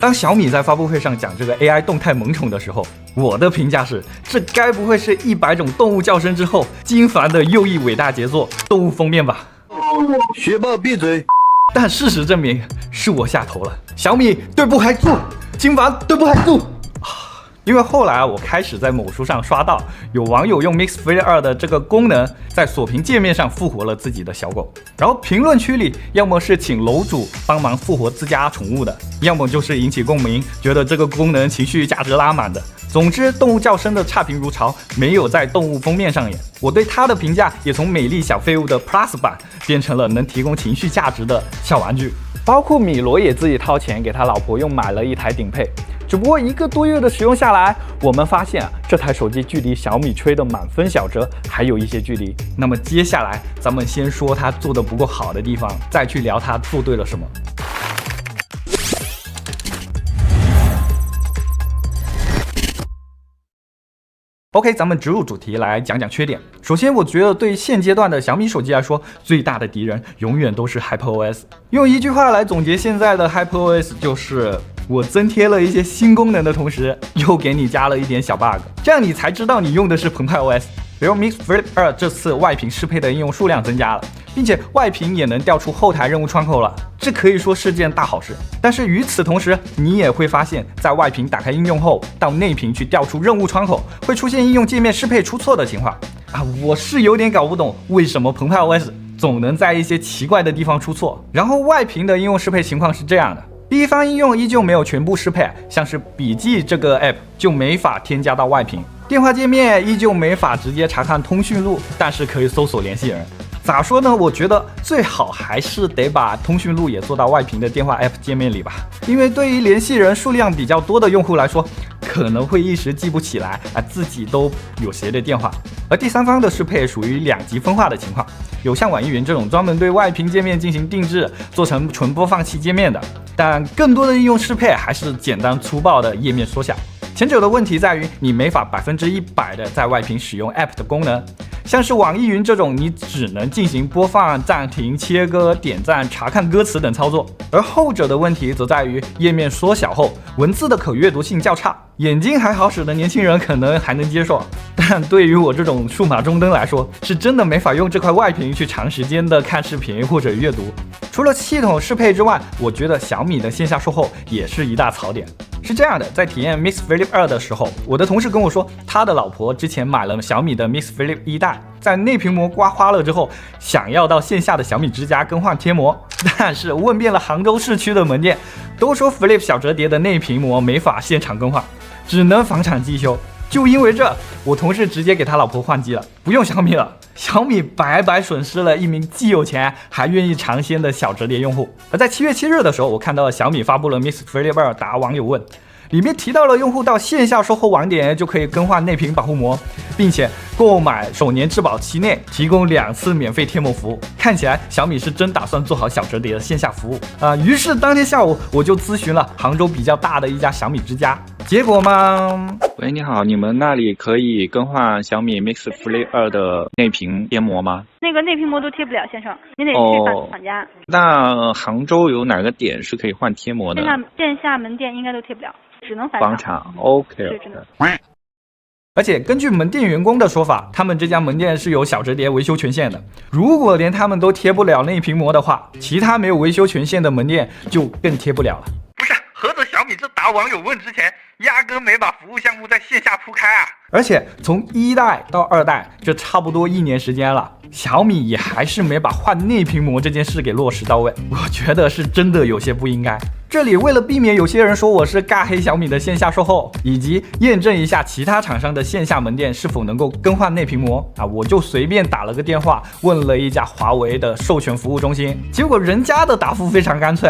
当小米在发布会上讲这个 AI 动态萌宠的时候，我的评价是，这该不会是100种动物叫声之后金凡的又一伟大杰作《动物封面》吧？学霸闭嘴！但事实证明是我下头了，小米对不还住，金凡对不还住。因为后来我开始在某书上刷到有网友用 Mix Flip 2的这个功能在锁屏界面上复活了自己的小狗，然后评论区里要么是请楼主帮忙复活自家宠物的，要么就是引起共鸣，觉得这个功能情绪价值拉满的。总之，动物叫声的差评如潮，没有在动物封面上演。我对它的评价也从美丽小废物的 Plus 版变成了能提供情绪价值的小玩具。包括米罗也自己掏钱给他老婆又买了一台顶配。只不过1个多月的使用下来，我们发现这台手机距离小米吹的满分小折还有一些距离。那么接下来咱们先说它做的不够好的地方，再去聊它做对了什么。OK， 咱们直入主题来讲讲缺点。首先，我觉得对现阶段的小米手机来说，最大的敌人永远都是 HyperOS。用一句话来总结现在的 HyperOS， 就是我增贴了一些新功能的同时，又给你加了一点小 bug， 这样你才知道你用的是澎湃 OS。比如 Mix Flip 2这次外屏适配的应用数量增加了，并且外屏也能调出后台任务窗口了，这可以说是件大好事。但是与此同时，你也会发现，在外屏打开应用后，到内屏去调出任务窗口，会出现应用界面适配出错的情况啊！我是有点搞不懂，为什么澎湃 OS 总能在一些奇怪的地方出错。然后外屏的应用适配情况是这样的。第一方应用依旧没有全部适配，像是笔记这个 app 就没法添加到外屏，电话界面依旧没法直接查看通讯录，但是可以搜索联系人。咋说呢？我觉得最好还是得把通讯录也做到外屏的电话 app 界面里吧，因为对于联系人数量比较多的用户来说，可能会一时记不起来自己都有谁的电话。而第三方的适配属于2级分化的情况，有像网易云这种专门对外屏界面进行定制，做成纯播放器界面的，但更多的应用适配还是简单粗暴的页面缩小。前者的问题在于你没法100%的在外屏使用 app 的功能，像是网易云这种，你只能进行播放、暂停、切割、点赞、查看歌词等操作。而后者的问题则在于页面缩小后，文字的可阅读性较差，眼睛还好使的年轻人可能还能接受，但对于我这种数码中灯来说，是真的没法用这块外屏去长时间的看视频或者阅读。除了系统适配之外，我觉得小米的线下售后也是一大槽点。是这样的，在体验 Mix Flip 2的时候，我的同事跟我说，他的老婆之前买了小米的 Mix Flip 1代，在内屏膜刮花了之后，想要到线下的小米之家更换贴膜，但是问遍了杭州市区的门店，都说 Flip 小折叠的内屏膜没法现场更换，只能房产寄修。就因为这，我同事直接给他老婆换机了，不用小米了。小米白白损失了一名既有钱还愿意尝鲜的小折叠用户。而在7月7日的时候，我看到小米发布了 Mix Flip 2答网友问，里面提到了用户到线下售后网点就可以更换内屏保护膜，并且购买首年质保期内提供2次免费贴膜服务。看起来小米是真打算做好小折叠的线下服务于是当天下午我就咨询了杭州比较大的一家小米之家，结果嘛，喂，你好，你们那里可以更换小米 Mix Flip 2的内屏贴膜吗？那个内屏膜都贴不了，先生，你得去厂家。那杭州有哪个点是可以换贴膜的？线下门店应该都贴不了，只能房厂。OK。而且根据门店员工的说法，他们这家门店是有小折叠维修权限的。如果连他们都贴不了内屏膜的话，其他没有维修权限的门店就更贴不了了。不是，合着小米这答网友问之前，压根没把服务项目在线下铺开啊！而且从1代到2代，这差不多1年时间了，小米也还是没把换内屏膜这件事给落实到位。我觉得是真的有些不应该。这里为了避免有些人说我是尬黑小米的线下售后，以及验证一下其他厂商的线下门店是否能够更换内屏膜我就随便打了个电话，问了一家华为的授权服务中心，结果人家的答复非常干脆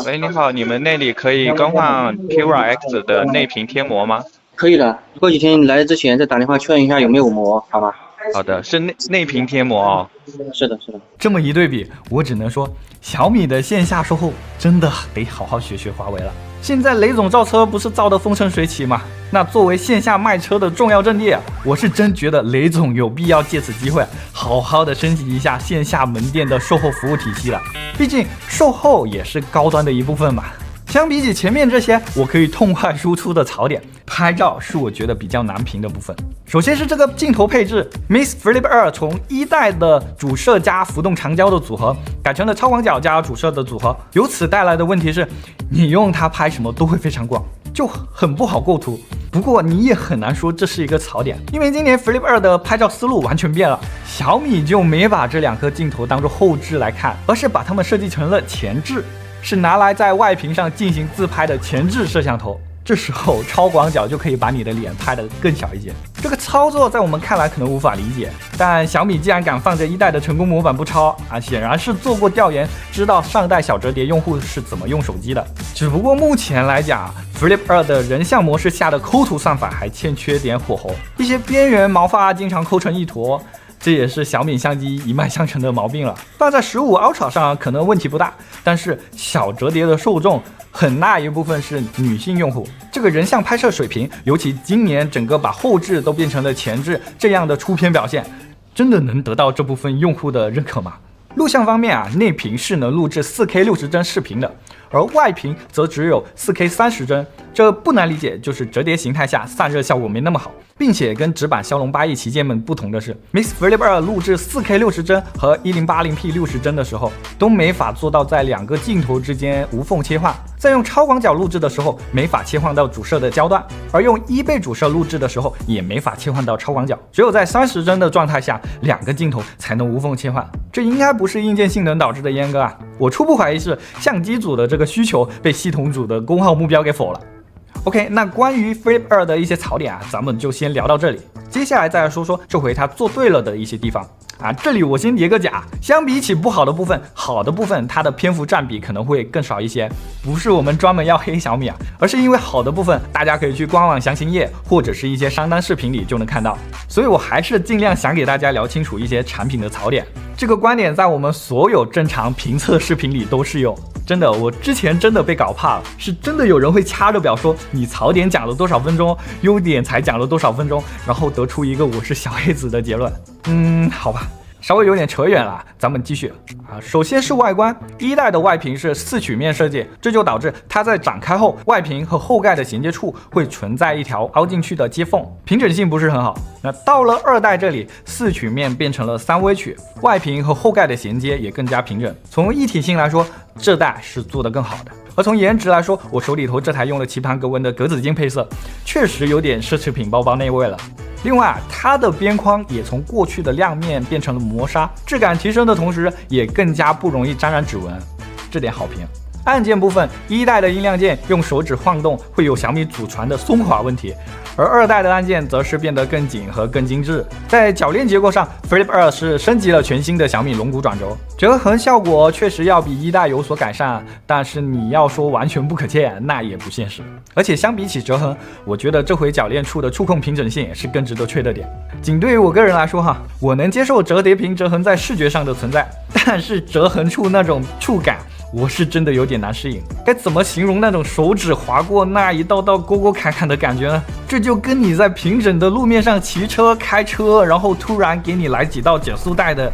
喂，你好，你们那里可以更换 Pura X 的内屏贴膜吗？可以的，过几天你来之前再打电话确认一下有没有膜，好吧？好的，是内屏贴膜哦。是的，是的。这么一对比，我只能说小米的线下售后真的得好好学学华为了。现在雷总造车不是造得风生水起吗？那作为线下卖车的重要阵地我是真觉得雷总有必要借此机会好好的升级一下线下门店的售后服务体系了。毕竟售后也是高端的一部分嘛。像相比起前面这些我可以痛快输出的槽点，拍照是我觉得比较难评的部分。首先是这个镜头配置 ，Mix Flip 2从一代的主摄加浮动长焦的组合，改成了超广角加主摄的组合。由此带来的问题是，你用它拍什么都会非常广，就很不好构图。不过你也很难说这是一个槽点，因为今年 Flip 2的拍照思路完全变了，小米就没把这两颗镜头当作后置来看，而是把它们设计成了前置，是拿来在外屏上进行自拍的前置摄像头。这时候超广角就可以把你的脸拍得更小一些。这个操作在我们看来可能无法理解，但小米既然敢放着一代的成功模板不抄啊，显然是做过调研，知道上代小折叠用户是怎么用手机的。只不过目前来讲，Flip 2的人像模式下的抠图算法还欠缺点火候，一些边缘毛发经常抠成一坨。这也是小米相机一脉相承的毛病了。放在15 Ultra 上可能问题不大，但是小折叠的受众很大一部分是女性用户，这个人像拍摄水平，尤其今年整个把后置都变成了前置这样的出片表现，真的能得到这部分用户的认可吗？录像方面啊，内屏是能录制 4K 60帧视频的，而外屏则只有 4K 30帧，这不难理解，就是折叠形态下散热效果没那么好。并且跟直板骁龙8E旗舰们不同的是 ，Mix Flip 2录制 4K 60帧和 1080p 60帧的时候，都没法做到在两个镜头之间无缝切换。在用超广角录制的时候，没法切换到主摄的焦段，而用1倍主摄录制的时候，也没法切换到超广角。只有在30帧的状态下，两个镜头才能无缝切换。这应该不是硬件性能导致的阉割啊！我初步怀疑是相机组的这个需求被系统组的功耗目标给否了。OK， 那关于 Flip 2的一些槽点啊，咱们就先聊到这里。接下来再来说说这回它做对了的一些地方啊。这里我先叠个甲，相比起不好的部分，好的部分它的篇幅占比可能会更少一些。不是我们专门要黑小米啊，而是因为好的部分大家可以去官网详情页或者是一些商单视频里就能看到。所以我还是尽量想给大家聊清楚一些产品的槽点。这个观点在我们所有正常评测视频里都适用。真的，我之前真的被搞怕了，是真的有人会掐着表说你槽点讲了多少分钟，优点才讲了多少分钟，然后得出一个我是小黑子的结论。好吧，稍微有点扯远了，咱们继续啊。首先是外观，一代的外屏是4曲面设计，这就导致它在展开后，外屏和后盖的衔接处会存在一条凹进去的接缝，平整性不是很好。那到了2代这里，4曲面变成了3微曲，外屏和后盖的衔接也更加平整。从一体性来说，这代是做得更好的。而从颜值来说，我手里头这台用了棋盘格纹的格子金配色，确实有点奢侈品包包那味了。另外，它的边框也从过去的亮面变成了磨砂，质感提升的同时，也更加不容易沾染指纹，这点好评。按键部分，一代的音量键用手指晃动会有小米祖传的松垮问题，而2代的按键则是变得更紧和更精致。在铰链结构上 ，Flip 2是升级了全新的小米龙骨转轴，折痕效果确实要比一代有所改善，但是你要说完全不可见，那也不现实。而且相比起折痕，我觉得这回铰链处的触控平整性是更值得吹的点。仅对于我个人来说哈，我能接受折叠屏折痕在视觉上的存在，但是折痕处那种触感，我是真的有点难适应。该怎么形容那种手指划过那一道道沟沟坎坎的感觉呢？这就跟你在平整的路面上骑车开车，然后突然给你来几道减速带的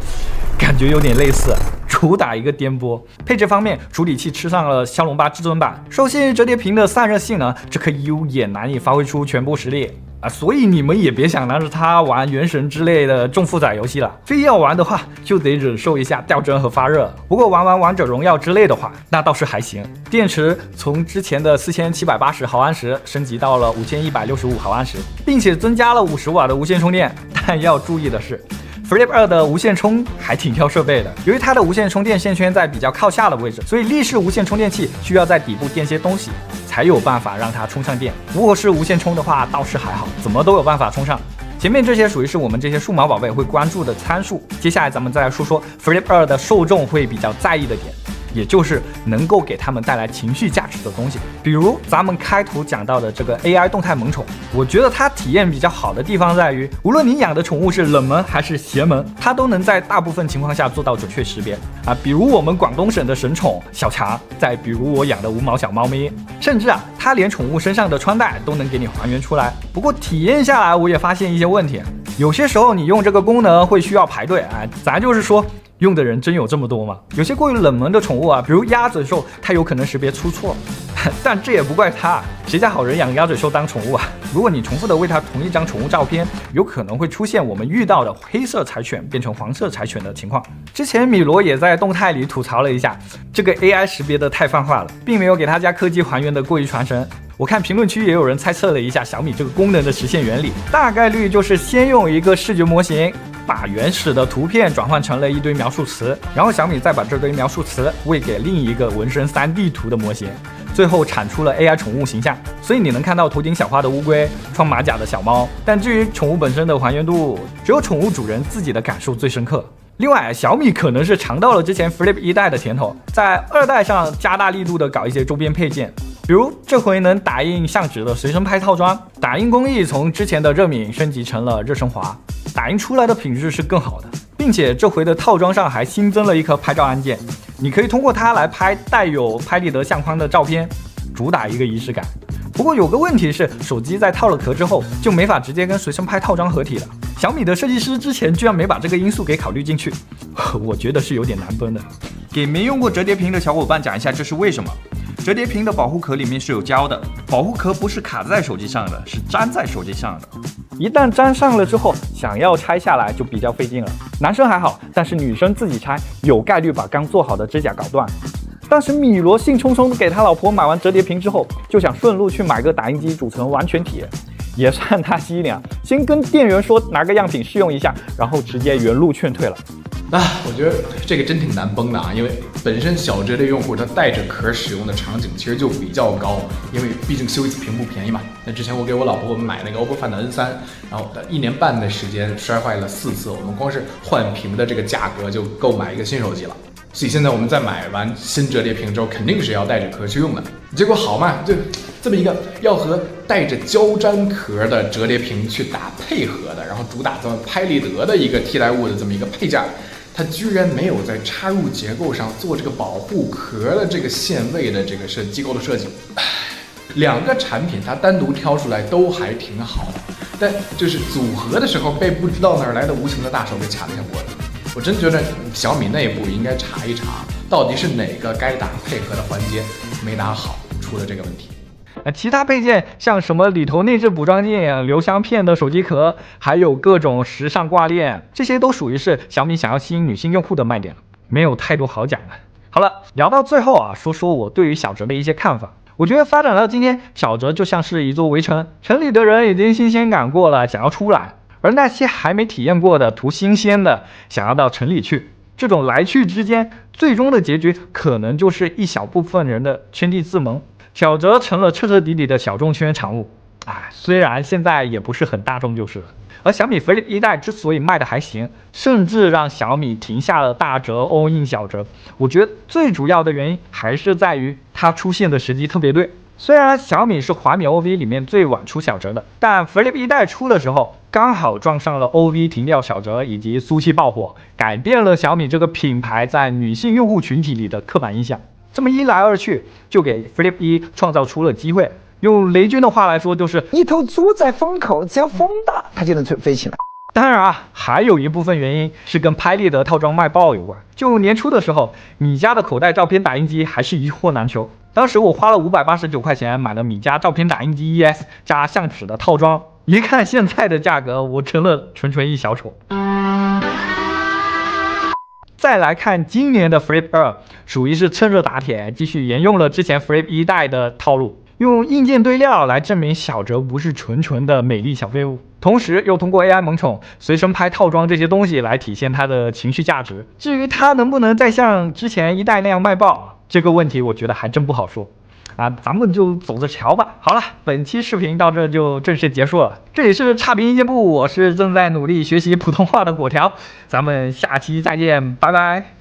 感觉有点类似，主打一个颠簸。配置方面，处理器吃上了骁龙8至尊版，受限于折叠屏的散热性能，这颗 U 也难以发挥出全部实力。所以你们也别想拿着它玩原神之类的重负载游戏了，非要玩的话就得忍受一下掉帧和发热。不过玩王者荣耀之类的话，那倒是还行。电池从之前的4780毫安时升级到了5165毫安时，并且增加了50瓦的无线充电。但要注意的是，Flip 2的无线充还挺挑设备的，由于它的无线充电线圈在比较靠下的位置，所以立式无线充电器需要在底部垫些东西，才有办法让它充上电。卧室无线充的话倒是还好，怎么都有办法充上。前面这些属于是我们这些数码宝贝会关注的参数，接下来咱们再来说说 Flip 2的受众会比较在意的点，也就是能够给他们带来情绪价值的东西。比如咱们开头讲到的这个 AI 动态萌宠，我觉得它体验比较好的地方在于，无论你养的宠物是冷门还是邪门，它都能在大部分情况下做到准确识别啊。比如我们广东省的神宠小强，再比如我养的无毛小猫咪，甚至它连宠物身上的穿戴都能给你还原出来。不过体验下来，我也发现一些问题，有些时候你用这个功能会需要排队啊，咱就是说，用的人真有这么多吗？有些过于冷门的宠物啊，比如鸭嘴兽，它有可能识别出错，但这也不怪他，谁家好人养鸭嘴兽当宠物啊？如果你重复的喂它同一张宠物照片，有可能会出现我们遇到的黑色柴犬变成黄色柴犬的情况。之前米罗也在动态里吐槽了一下，这个 AI 识别的太泛化了，并没有给他家科技还原的过于传神。我看评论区也有人猜测了一下小米这个功能的实现原理，大概率就是先用一个视觉模型把原始的图片转换成了一堆描述词，然后小米再把这堆描述词喂给另一个纹身 3D 图的模型，最后产出了 AI 宠物形象。所以你能看到头顶小花的乌龟，穿马甲的小猫，但至于宠物本身的还原度，只有宠物主人自己的感受最深刻。另外，小米可能是尝到了之前 Flip 1代的甜头，在2代上加大力度的搞一些周边配件，比如这回能打印相纸的随身拍套装，打印工艺从之前的热敏升级成了热升华，打印出来的品质是更好的，并且这回的套装上还新增了一颗拍照按键，你可以通过它来拍带有拍立得相框的照片，主打一个仪式感。不过有个问题是，手机在套了壳之后就没法直接跟随身拍套装合体了。小米的设计师之前居然没把这个因素给考虑进去，我觉得是有点难崩的。给没用过折叠屏的小伙伴讲一下这是为什么。折叠屏的保护壳里面是有胶的，保护壳不是卡在手机上的，是粘在手机上的。一旦粘上了之后，想要拆下来就比较费劲了。男生还好，但是女生自己拆，有概率把刚做好的指甲搞断。当时米罗兴冲冲给他老婆买完折叠屏之后，就想顺路去买个打印机组成完全体，也算他机灵，先跟店员说拿个样品试用一下，然后直接原路劝退了。我觉得这个真挺难崩的啊，因为本身小折叠用户他带着壳使用的场景其实就比较高，因为毕竟修一次屏不便宜嘛。那之前我给我老婆我们买那个 OPPO Find N3，然后1年半的时间摔坏了4次，我们光是换屏的这个价格就够买一个新手机了。所以现在我们在买完新折叠屏之后，肯定是要带着壳去用的。结果好嘛，就这么一个要和带着胶粘壳的折叠屏去打配合的，然后主打这么拍立得的一个替代物的这么一个配件，它居然没有在插入结构上做这个保护壳的这个限位的这个机构的设计。两个产品它单独挑出来都还挺好的，但就是组合的时候被不知道哪儿来的无情的大手给卡了一下脖子。我真觉得小米内部应该查一查，到底是哪个该打配合的环节没打好，出了这个问题。其他配件像什么里头内置补装件、留香片的手机壳，还有各种时尚挂链，这些都属于是小米想要吸引女性用户的卖点，没有太多好讲的。好了，聊到最后啊，说说我对于小折的一些看法。我觉得发展到今天，小折就像是一座围城，城里的人已经新鲜感过了，想要出来，而那些还没体验过的、图新鲜的，想要到城里去。这种来去之间，最终的结局可能就是一小部分人的圈地自萌，小折成了彻彻底底的小众圈产物。虽然现在也不是很大众就是了。而小米 Flip 1代之所以卖的还行，甚至让小米停下了大折 all in 小折，我觉得最主要的原因还是在于它出现的时机特别对。虽然小米是华米 OV 里面最晚出小折的，但 Flip 1代出的时候刚好撞上了 OV 停掉小折以及苏七爆火，改变了小米这个品牌在女性用户群体里的刻板印象。这么一来二去，就给 Flip 1创造出了机会。用雷军的话来说，就是一头猪在风口，只要风大，它就能飞起来。当然啊，还有一部分原因是跟拍立得套装卖爆有关。就年初的时候，米家的口袋照片打印机还是一货难求。当时我花了589块钱买了米家照片打印机 ES 加相纸的套装，一看现在的价格，我成了纯纯一小丑。再来看今年的 Flip 2，属于是趁热打铁，继续沿用了之前 Flip 1代的套路，用硬件堆料来证明小折不是纯纯的美丽小废物，同时又通过 AI 萌宠、随身拍套装这些东西来体现它的情绪价值。至于它能不能再像之前1代那样卖爆，这个问题我觉得还真不好说。咱们就走着瞧吧。好了，本期视频到这就正式结束了。这里是差评意见部，我是正在努力学习普通话的果条，咱们下期再见，拜拜。